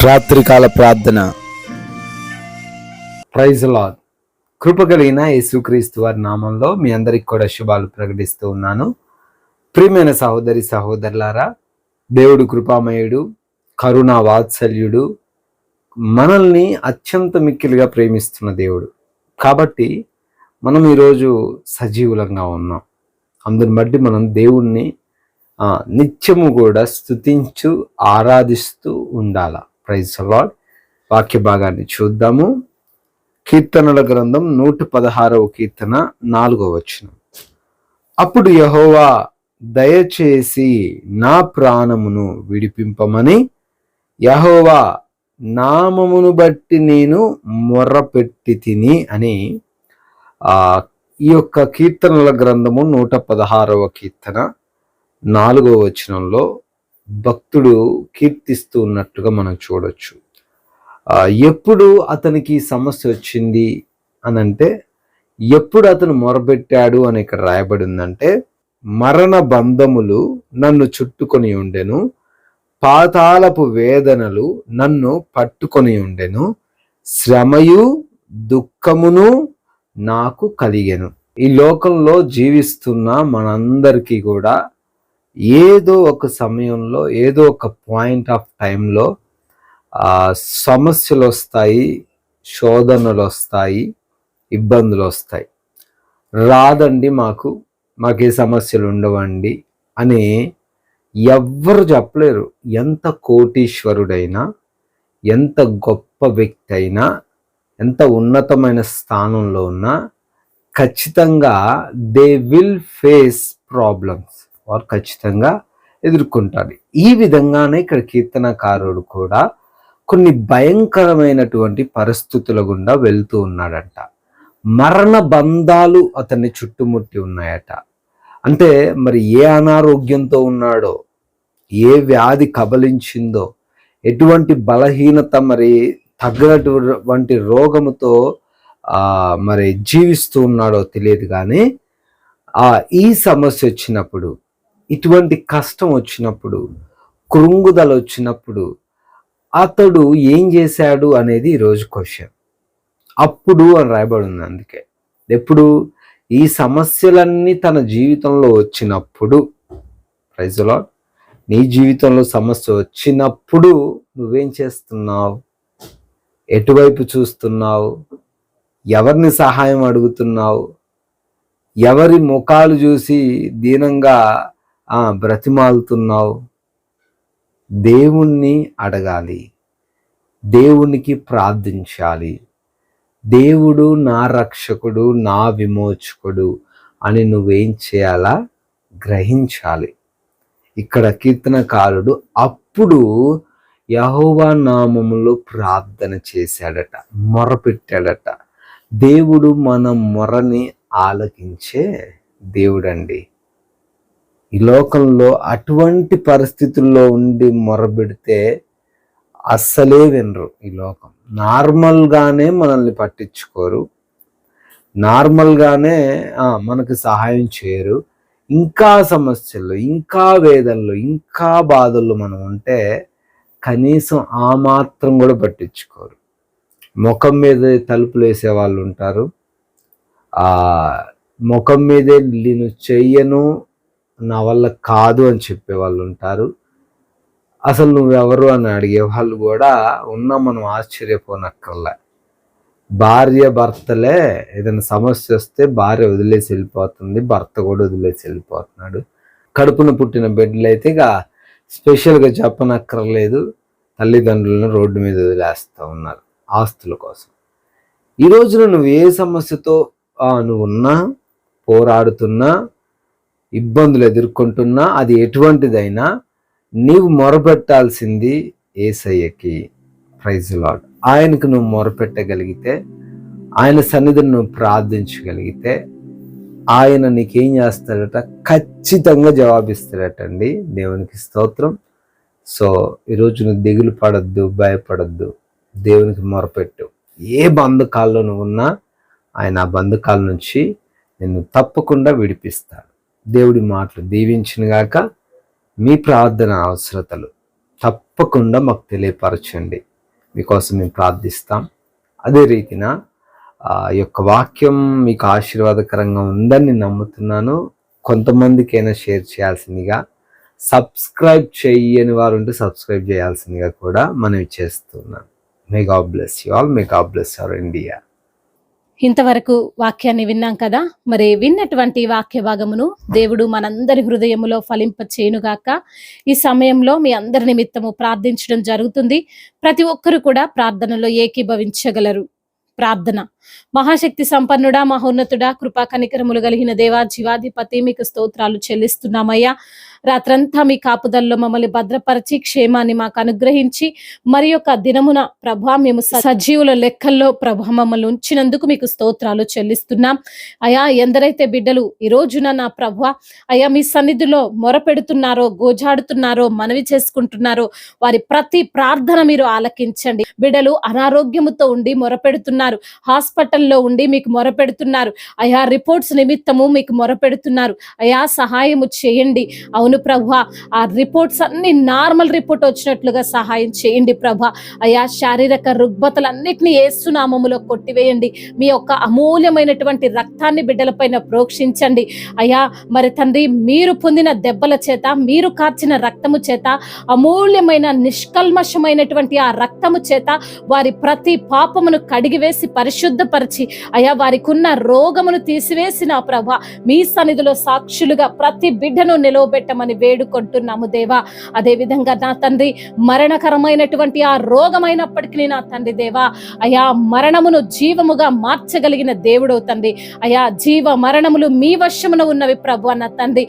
రాత్రికాల ప్రార్థన. Praise lord. కృప కలిగిన యేసుక్రీస్తు వారి నామంలో మీ అందరికి కూడా శుభాలు ప్రకటిస్తూ ఉన్నాను. ప్రియమైన సహోదరి సహోదరులారా, దేవుడు కృపామయుడు, కరుణా వాత్సల్యుడు, మనల్ని అత్యంత మిక్కిలిగా ప్రేమిస్తున్న దేవుడు. కాబట్టి మనం ఈరోజు సజీవులంగా ఉన్నాం. అందుని బట్టి మనం దేవుణ్ణి నిత్యము కూడా స్తుతించు ఆరాధిస్తూ ఉండాల. Praise lord. వాక్య భాగాన్ని చూద్దాము. కీర్తనల గ్రంథం 116వ కీర్తన 4వ వచనం. అప్పుడు యెహోవా దయచేసి నా ప్రాణమును విడిపింపమని యెహోవా నామమును బట్టి నేను మొర్రపెట్టి తిని అని ఈ యొక్క కీర్తనల గ్రంథము 116వ కీర్తన 4వ వచనంలో భక్తుడు కీర్తిస్తూ ఉన్నట్టుగా మనం చూడొచ్చు. ఎప్పుడు అతనికి సమస్య వచ్చింది అనంటే, ఎప్పుడు అతను మొరబెట్టాడు అని ఇక్కడ రాయబడి ఉందంటే, మరణ బంధములు నన్ను చుట్టుకొని ఉండెను, పాతాళపు వేదనలు నన్ను పట్టుకొని ఉండెను, శ్రమయు దుఃఖమును నాకు కలిగెను. ఈ లోకంలో జీవిస్తున్న మనందరికీ కూడా ఏదో ఒక సమయంలో, ఏదో ఒక పాయింట్ ఆఫ్ టైంలో సమస్యలు వస్తాయి, శోధనలు వస్తాయి, ఇబ్బందులు వస్తాయి. రాదండి మాకే సమస్యలు ఉండవండి అని ఎవ్వరు చెప్పలేరు. ఎంత కోటీశ్వరుడైనా, ఎంత గొప్ప వ్యక్తి అయినా, ఎంత ఉన్నతమైన స్థానంలో ఉన్నా ఖచ్చితంగా దే విల్ ఫేస్ ప్రాబ్లమ్స్. వారు ఖచ్చితంగా ఎదుర్కొంటారు. ఈ విధంగానే ఇక్కడ కీర్తనకారుడు కూడా కొన్ని భయంకరమైనటువంటి పరిస్థితుల గుండా వెళ్తూ ఉన్నాడట. మరణ బంధాలు అతన్ని చుట్టుముట్టి ఉన్నాయట. అంటే మరి ఏ అనారోగ్యంతో ఉన్నాడో, ఏ వ్యాధి కబలించిందో, ఎటువంటి బలహీనత, మరి తగినటువంటి రోగముతో మరి జీవిస్తూ ఉన్నాడో తెలియదు. కానీ ఈ సమస్య వచ్చినప్పుడు, ఇటువంటి కష్టం వచ్చినప్పుడు, కృంగుదల వచ్చినప్పుడు అతడు ఏం చేశాడు అనేది ఈరోజు క్వశ్చన్. అప్పుడు అని రాయబడి ఉంది. అందుకే ఎప్పుడు ఈ సమస్యలన్నీ తన జీవితంలో వచ్చినప్పుడు, ప్రైజ్ లార్డ్, నీ జీవితంలో సమస్య వచ్చినప్పుడు నువ్వేం చేస్తున్నావు? ఎటువైపు చూస్తున్నావు? ఎవరిని సహాయం అడుగుతున్నావు? ఎవరి ముఖాలు చూసి దీనంగా బ్రతిమాలుతున్నావు? దేవుణ్ణి అడగాలి, దేవునికి ప్రార్థించాలి. దేవుడు నా రక్షకుడు, నా విమోచకుడు అని నువ్వేం చేయాలా? గ్రహించాలి. ఇక్కడ కీర్తనకారుడు అప్పుడు యెహోవా నామములో ప్రార్థన చేశాడట, మొరపెట్టాడట. దేవుడు మన మొరని ఆలకించే దేవుడండి. ఈ లోకంలో అటువంటి పరిస్థితుల్లో ఉండి మొరబెడితే అస్సలే వినరు. ఈ లోకం నార్మల్గానే మనల్ని పట్టించుకోరు, నార్మల్గానే మనకు సహాయం చేయరు. ఇంకా సమస్యలు, ఇంకా వేదనలు, ఇంకా బాధలు మనం ఉంటే కనీసం ఆ మాత్రం కూడా పట్టించుకోరు. ముఖం మీద తలుపులు వేసే వాళ్ళు ఉంటారు, ముఖం మీదే నేను చెయ్యను, నా వల్ల కాదు అని చెప్పేవాళ్ళు ఉంటారు. అసలు నువ్వెవరు అని అడిగే వాళ్ళు కూడా ఉన్నా మనం ఆశ్చర్యపోనక్కర్లే. భార్య భర్తలే ఏదైనా సమస్య వస్తే భార్య వదిలేసి వెళ్ళిపోతుంది, భర్త కూడా వదిలేసి వెళ్ళిపోతున్నాడు. కడుపున పుట్టిన బిడ్డలు అయితే ఇక స్పెషల్గా చెప్పనక్కర్లేదు, తల్లిదండ్రులను రోడ్డు మీద వదిలేస్తూ ఉన్నారు ఆస్తుల కోసం. ఈ రోజున నువ్వు ఏ సమస్యతో నువ్వు ఉన్నా, పోరాడుతున్నా, ఇబ్బందులు ఎదుర్కొంటున్నా, అది ఎటువంటిదైనా నీవు మొరపెట్టాల్సింది యేసయ్యకి. Praise lord. ఆయనకు నువ్వు మొరపెట్టగలిగితే, ఆయన సన్నిధిని నువ్వు ప్రార్థించగలిగితే ఆయన నీకేం చేస్తాడట? ఖచ్చితంగా జవాబిస్తాడటండి. దేవునికి స్తోత్రం. సో ఈరోజు నువ్వు దిగులు పడద్దు, భయపడద్దు, దేవునికి మొరపెట్టు. ఏ బంధకాల్లో నువ్వు ఉన్నా ఆయన ఆ బంధకాల నుంచి నిన్ను తప్పకుండా విడిపిస్తాడు. దేవుడి మాటలు దీవించినగాక. మీ ప్రార్థన అవసరతలు తప్పకుండా మాకు తెలియపరచండి. మీకోసం మేము ప్రార్థిస్తాం. అదే రీతిన ఈ యొక్క వాక్యం మీకు ఆశీర్వాదకరంగా ఉందని నేను నమ్ముతున్నాను. కొంతమందికైనా షేర్ చేయాల్సిందిగా, సబ్స్క్రైబ్ చేయని వారు ఉంటే సబ్స్క్రైబ్ చేయాల్సిందిగా కూడా మనం చేస్తున్నాను. మే God bless you all. May God bless our India. ఇంతవరకు వాక్యాన్ని విన్నాం కదా. మరి విన్నటువంటి వాక్య భాగమును దేవుడు మనందరి హృదయములో ఫలింప చేయునుగాక. ఈ సమయంలో మీ అందరి నిమిత్తము ప్రార్థించడం జరుగుతుంది. ప్రతి ఒక్కరు కూడా ప్రార్థనలో ఏకీభవించగలరు. ప్రార్థన. మహాశక్తి సంపన్నుడా, మహోన్నతుడా, కృపా కనికరములు కలిగిన దేవా, జీవాధిపతి, మీకు స్తోత్రాలు చెల్లిస్తున్నామయ్యా. రాత్రంతా మీ కాపుదల్లో మమ్మల్ని భద్రపరిచి క్షేమాన్ని మాకు అనుగ్రహించి మరి యొక్క దినమున ప్రభా మేము సజీవుల లెక్కల్లో ప్రభా మమ్మల్ని ఉంచినందుకు మీకు స్తోత్రాలు చెల్లిస్తున్నాం అయా. ఎందరైతే బిడ్డలు ఈ రోజున నా ప్రభా అయా మీ సన్నిధిలో మొరపెడుతున్నారో, గోజాడుతున్నారో, మనవి చేసుకుంటున్నారో వారి ప్రతి ప్రార్థన మీరు ఆలకించండి. బిడ్డలు అనారోగ్యముతో ఉండి మొరపెడుతున్నారు, హాస్పిటల్లో ఉండి మీకు మొరపెడుతున్నారు అయా, రిపోర్ట్స్ నిమిత్తము మీకు మొరపెడుతున్నారు అయా, సహాయము చేయండి. అవును ప్రభా, ఆ రిపోర్ట్స్ అన్ని నార్మల్ రిపోర్ట్ వచ్చినట్లుగా సహాయం చేయండి ప్రభా అయా. శారీరక రుగ్మతలన్నిటినీ యేసు నామములో కొట్టివేయండి. మీ యొక్క అమూల్యమైనటువంటి రక్తాన్ని బిడ్డలపైన ప్రోక్షించండి అయా. మరి తండ్రి, మీరు పొందిన దెబ్బల చేత, మీరు కార్చిన రక్తము చేత, అమూల్యమైన నిష్కల్మషమైనటువంటి ఆ రక్తము చేత వారి ప్రతి పాపమును కడిగివేసి పరిశుద్ధపరిచి అయా వారికి ఉన్న రోగమును తీసివేసిన ప్రభా మీ సన్నిధిలో సాక్షులుగా ప్రతి బిడ్డను నిలవబెట్టమని వేడుకుంటున్నాము దేవా. అదే విధంగా నా తండ్రి, మరణకరమైనటువంటి ఆ రోగమైనప్పటికీ నా తండ్రి దేవా అయా, మరణమును జీవముగా మార్చగలిగిన దేవుడవు తండ్రి అయా. జీవ మరణములు మీ వశమున ఉన్నవి ప్రభు అన్న తండ్రి.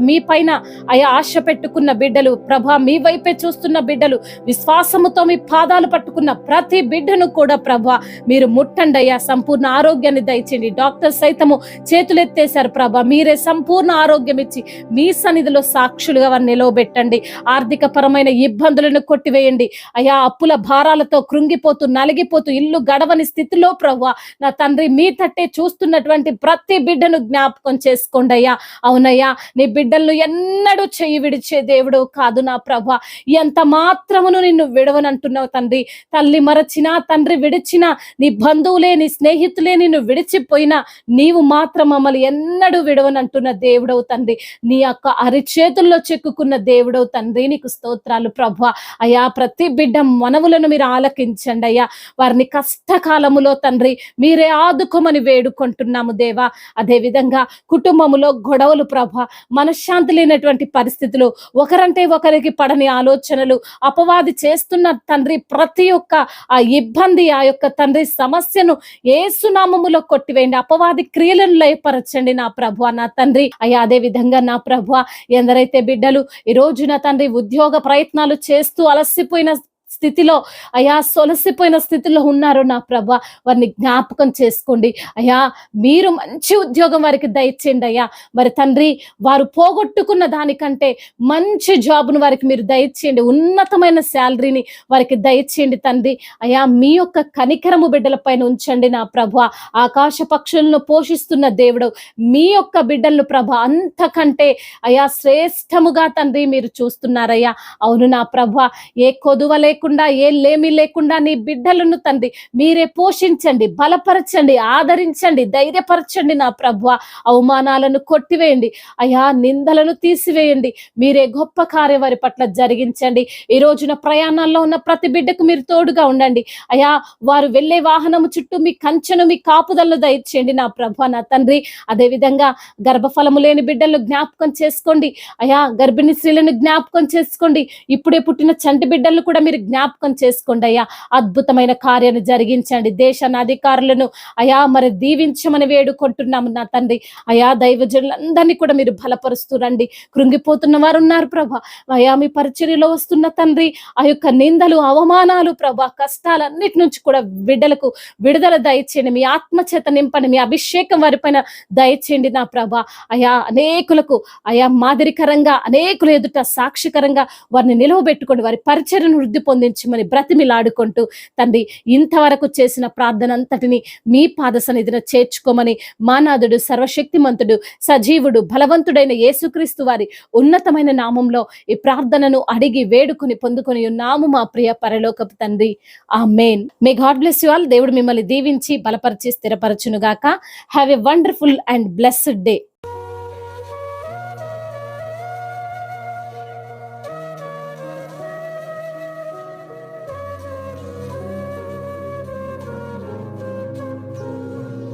మీ పైన అయా ఆశ పెట్టుకున్న బిడ్డలు ప్రభా, మీ వైపే చూస్తున్న బిడ్డలు, విశ్వాసముతో మీ పాదాలు పట్టుకున్న ప్రతి బిడ్డను కూడా ప్రభా మీరు ముట్టండి అయ్యా. సంపూర్ణ ఆరోగ్యాన్ని దయచేయండి. డాక్టర్ సైతము చేతులెత్తేశారు ప్రభా, మీరే సంపూర్ణ ఆరోగ్యం ఇచ్చి మీ సన్నిధిలో సాక్షులుగా వారిని నిలవబెట్టండి. ఆర్థిక పరమైన ఇబ్బందులను కొట్టివేయండి అయా. అప్పుల భారాలతో కృంగిపోతూ నలిగిపోతూ ఇల్లు గడవని స్థితిలో ప్రభా నా తండ్రి మీ తట్టే చూస్తున్నటువంటి ప్రతి బిడ్డను జ్ఞాపకం చేసుకోండి అయ్యా. అవునయ్యా, నీ బిడ్డలను ఎన్నడూ చెయ్యి విడిచే దేవుడు కాదు నా ప్రభా. ఎంత మాత్రమును నిన్ను విడవనంటున్నావు తండ్రి. తల్లి మరచినా, తండ్రి విడిచినా, నీ బంధువులే, నీ స్నేహితులే నిన్ను విడిచిపోయినా నీవు మాత్రం మమ్మల్ని ఎన్నడూ విడవనంటున్న దేవుడవు తండ్రి. నీ యొక్క అరిచేతుల్లో చెక్కుకున్న దేవుడవు తండ్రి, నీకు స్తోత్రాలు ప్రభా అయా. ప్రతి బిడ్డ మనవులను మీరు ఆలకించండి అయ్యా. వారిని కష్టకాలములో తండ్రి మీరే ఆదుకోమని వేడుకుంటున్నాము దేవా. అదే విధంగా కుటుంబములో గొడవలు ప్రభా, మనశ్శాంతి లేనటువంటి పరిస్థితులు, ఒకరంటే ఒకరికి పడని ఆలోచనలు, అపవాది చేస్తున్న తండ్రి ప్రతి ఒక్క ఆ ఇబ్బంది, ఆ యొక్క తండ్రి సమస్యను యేసు నామములో కొట్టివేయండి. అపవాది క్రియలను లయపరచండి నా ప్రభు నా తండ్రి అయ్యా. అదే విధంగా నా ప్రభు, ఎందరైతే బిడ్డలు ఈ రోజు నా తండ్రి ఉద్యోగ ప్రయత్నాలు చేస్తూ అలసిపోయిన స్థితిలో అయా, సొలసిపోయిన స్థితిలో ఉన్నారు నా ప్రభా, వారిని జ్ఞాపకం చేసుకోండి అయా. మీరు మంచి ఉద్యోగం వారికి దయచేయండి అయ్యా. మరి తండ్రి, వారు పోగొట్టుకున్న దానికంటే మంచి జాబ్ను వారికి మీరు దయచేయండి. ఉన్నతమైన శాలరీని వారికి దయచేయండి తండ్రి అయా. మీ యొక్క కనికరము బిడ్డల పైన ఉంచండి నా ప్రభా. ఆకాశ పక్షులను పోషిస్తున్న దేవుడు మీ యొక్క బిడ్డలను ప్రభా అంతకంటే అయా శ్రేష్టముగా తండ్రి మీరు చూస్తున్నారయ్యా. అవును నా ప్రభా, ఏ కొదువ లేకుండా, ఏ లేమి లేకుండా నీ బిడ్డలను తండ్రి మీరే పోషించండి, బలపరచండి, ఆదరించండి, ధైర్యపరచండి నా ప్రభువా. అవమానాలను కొట్టివేయండి అయా, నిందలను తీసివేయండి. మీరే గొప్ప కార్యం వారి పట్ల జరిగించండి. ఈ రోజున ప్రయాణాల్లో ఉన్న ప్రతి బిడ్డకు మీరు తోడుగా ఉండండి అయా. వారు వెళ్ళే వాహనము చుట్టూ మీ కంచెను, మీ కాపుదలను దయచేయండి నా ప్రభువా నా తండ్రి. అదే విధంగా గర్భఫలము లేని బిడ్డలను జ్ఞాపకం చేసుకోండి అయా. గర్భిణీ స్త్రీలను జ్ఞాపకం చేసుకోండి. ఇప్పుడే పుట్టిన చంటి బిడ్డలను కూడా మీరు జ్ఞాపకం చేసుకోండి అయ్యా. అద్భుతమైన కార్యాన్ని జరిగించండి. దేశాన్ని అధికారులను అయా మరి దీవించమని వేడుకుంటున్నాము నా తండ్రి అయా. దైవజనులందరినీ కూడా మీరు బలపరుస్తూ రండి. కృంగిపోతున్న వారు ఉన్నారు ప్రభా అయా. మీ పరిచర్యలో వస్తున్న తండ్రి ఆ యొక్క నిందలు, అవమానాలు ప్రభా, కష్టాలన్నిటి నుంచి కూడా బిడ్డలకు విడుదల దయచేయండి. మీ ఆత్మచేత నింపండి. మీ అభిషేకం వారిపైన దయచేయండి నా ప్రభా అయా. అనేకులకు అయా మాదిరికరంగా, అనేకుల ఎదుట సాక్షికరంగా వారిని నిలవబెట్టుకోండి. వారి పరిచర్యను వృద్ధి పొందించండి కరుణించమని బ్రతిమిలాడుకుంటూ తండ్రి ఇంతవరకు చేసిన ప్రార్థన అంతటిని మీ పాద సన్నిధిన చేర్చుకోమని మానాథుడు సర్వశక్తిమంతుడు సజీవుడు బలవంతుడైన యేసుక్రీస్తు వారి ఉన్నతమైన నామంలో ఈ ప్రార్థనను అడిగి వేడుకొని పొందుకొని ఉన్నాము మా ప్రియ పరలోకపు తండ్రి. Amen. May God bless you all. దేవుడు మిమ్మల్ని దీవించి బలపరిచి స్థిరపరచును గాక. Have a wonderful and blessed day.